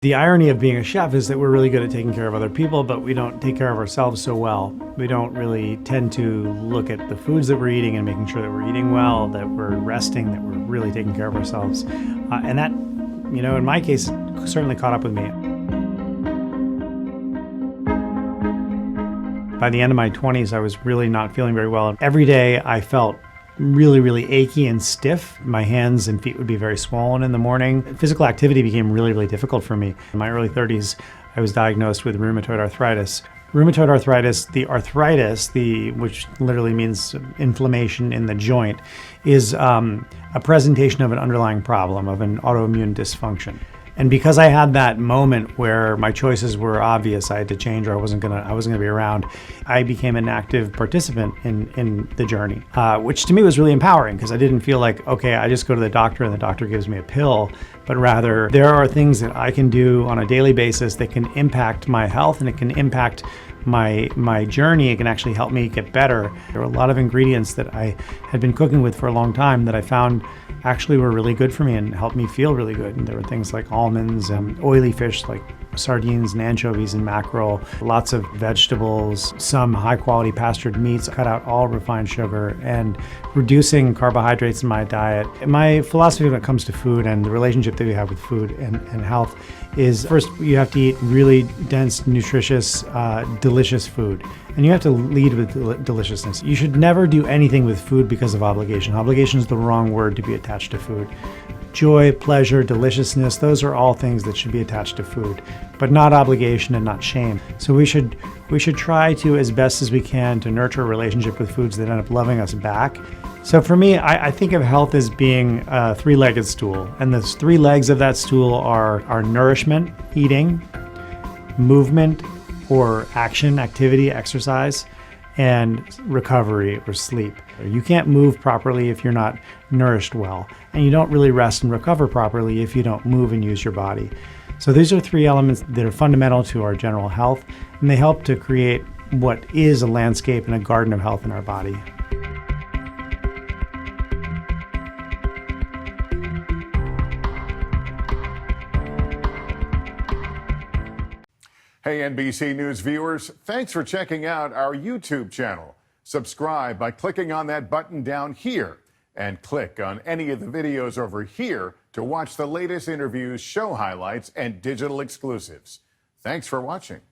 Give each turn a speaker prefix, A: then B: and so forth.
A: The irony of being a chef is that we're really good at taking care of other people, but we don't take care of ourselves so well. We don't really tend to look at the foods that we're eating and making sure that we're eating well, that we're resting, that we're really taking care of ourselves. And that, in my case, certainly caught up with me. By the end of my 20s, I was really not feeling very well. Every day I felt really, really achy and stiff. My hands and feet would be very swollen in the morning. Physical activity became really, really difficult for me. In my early 30s, I was diagnosed with rheumatoid arthritis. Rheumatoid arthritis, which literally means inflammation in the joint, is a presentation of an underlying problem, of an autoimmune dysfunction. And because I had that moment where my choices were obvious, I had to change or I wasn't gonna be around, I became an active participant in the journey, which to me was really empowering because I didn't feel like, okay, I just go to the doctor and the doctor gives me a pill, but rather there are things that I can do on a daily basis that can impact my health and it can impact my journey. It can actually help me get better. There were a lot of ingredients that I had been cooking with for a long time that I found actually were really good for me and helped me feel really good. And there were things like almonds and oily fish like sardines and anchovies and mackerel, lots of vegetables, some high quality pastured meats, cut out all refined sugar, and reducing carbohydrates in my diet. My philosophy when it comes to food and the relationship that we have with food and health is, first, you have to eat really dense, nutritious, delicious food. And you have to lead with deliciousness. You should never do anything with food because of obligation. Obligation is the wrong word to be attached to food. Joy, pleasure, deliciousness, those are all things that should be attached to food, but not obligation and not shame. So we should try to, as best as we can, to nurture a relationship with foods that end up loving us back. So for me, I think of health as being a three-legged stool. And the three legs of that stool are nourishment, eating, movement or action, activity, exercise, and recovery or sleep. You can't move properly if you're not nourished well, and you don't really rest and recover properly if you don't move and use your body. So these are three elements that are fundamental to our general health, and they help to create what is a landscape and a garden of health in our body.
B: Hey, NBC News viewers, thanks for checking out our YouTube channel. Subscribe by clicking on that button down here and click on any of the videos over here to watch the latest interviews, show highlights, and digital exclusives. Thanks for watching.